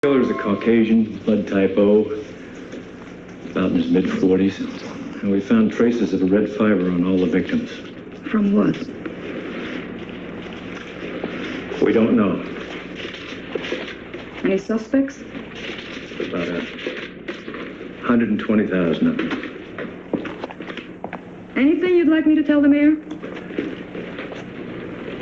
Killer's a Caucasian, blood type O, about in his mid-40s. And we found traces of a red fiber on all the victims. From what? We don't know. Any suspects? About 120,000 of them. Anything you'd like me to tell the mayor?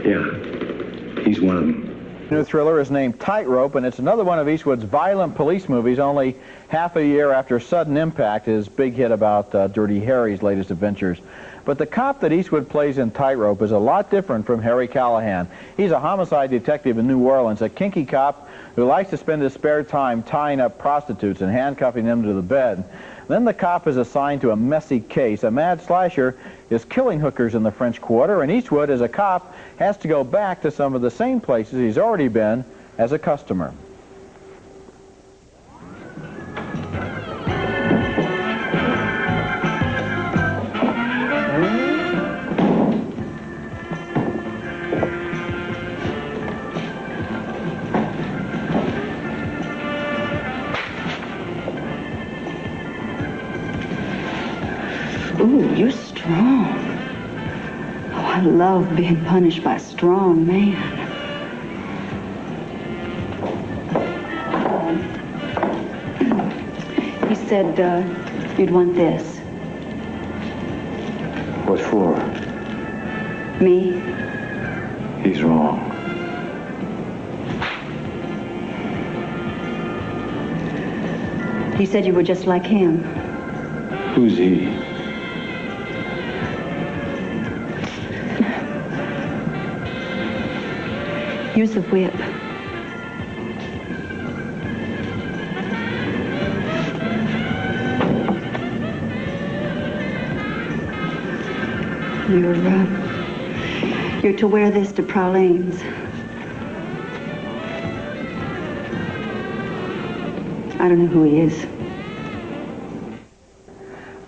Yeah, he's one of them. The new thriller is named Tightrope, and it's another one of Eastwood's violent police movies, only half a year after Sudden Impact, his big hit about Dirty Harry's latest adventures. But the cop that Eastwood plays in Tightrope is a lot different from Harry Callahan. He's a homicide detective in New Orleans, a kinky cop who likes to spend his spare time tying up prostitutes and handcuffing them to the bed. Then the cop is assigned to a messy case. A mad slasher is killing hookers in the French Quarter, and Eastwood, as a cop, has to go back to some of the same places he's already been as a customer. Ooh, you're strong. Oh, I love being punished by a strong man. He said you'd want this. What for? Me? He's wrong. He said you were just like him. Who's he? Here's the whip. You're to wear this to Praline's. I don't know who he is.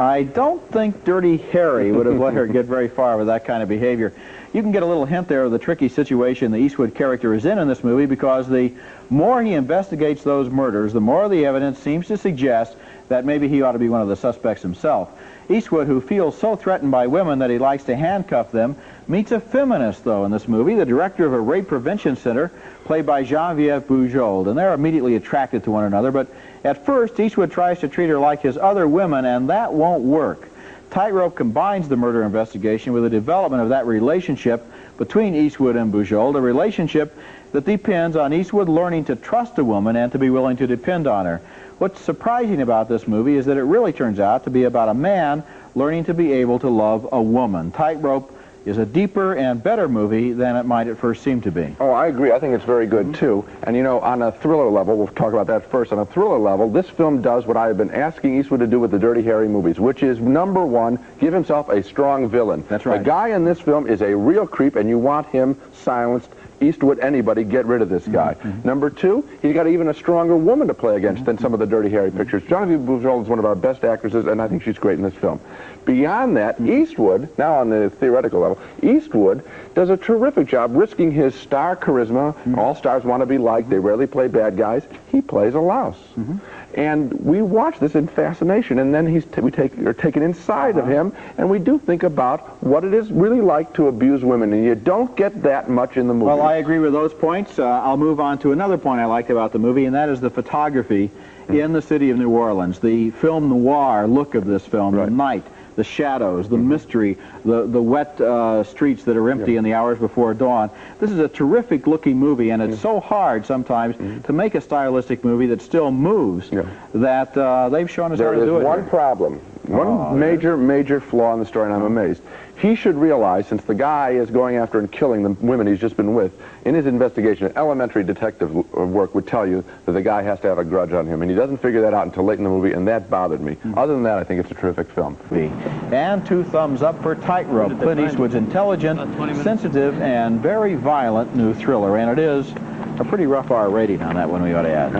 I don't think Dirty Harry would have let her get very far with that kind of behavior. You can get a little hint there of the tricky situation the Eastwood character is in this movie, because the more he investigates those murders, the more the evidence seems to suggest that maybe he ought to be one of the suspects himself. Eastwood, who feels so threatened by women that he likes to handcuff them, meets a feminist, though, in this movie, the director of a rape prevention center, played by Genevieve Bujold, and they're immediately attracted to one another, but at first, Eastwood tries to treat her like his other women, and that won't work. Tightrope combines the murder investigation with the development of that relationship between Eastwood and Bujold, a relationship that depends on Eastwood learning to trust a woman and to be willing to depend on her. What's surprising about this movie is that it really turns out to be about a man learning to be able to love a woman. Tightrope is a deeper and better movie than it might at first seem to be. Oh, I agree. I think it's very good, too. And, you know, on a thriller level, we'll talk about that first. On a thriller level, this film does what I have been asking Eastwood to do with the Dirty Harry movies, which is, number one, give himself a strong villain. That's right. The guy in this film is a real creep, and you want him silenced. Eastwood, anybody, get rid of this guy. Number two, he's got even a stronger woman to play against than some of the Dirty Harry pictures. Genevieve Bujold is one of our best actresses, and I think she's great in this film. Beyond that, Eastwood, now on the theoretical level, Eastwood does a terrific job risking his star charisma. All stars want to be liked. They rarely play bad guys. He plays a louse. And we watch this in fascination, and then we're taken inside of him, and we do think about what it is really like to abuse women, and you don't get that much in the movie. Well, I agree with those points. I'll move on to another point I liked about the movie, and that is the photography in the city of New Orleans. The film noir look of this film, the night, the shadows, the mystery, the wet streets that are empty in the hours before dawn. This is a terrific looking movie, and it's so hard sometimes to make a stylistic movie that still moves that they've shown us how to do it. There is one problem, one major flaw in the story, and I'm amazed. He should realize, since the guy is going after and killing the women he's just been with, in his investigation, elementary detective work would tell you that the guy has to have a grudge on him, and he doesn't figure that out until late in the movie, and that bothered me. Other than that, I think it's a terrific film. And 2 thumbs up for Tightrope, Clint Eastwood's intelligent, sensitive, and very violent new thriller, and it is a pretty rough R rating on that one, we ought to add.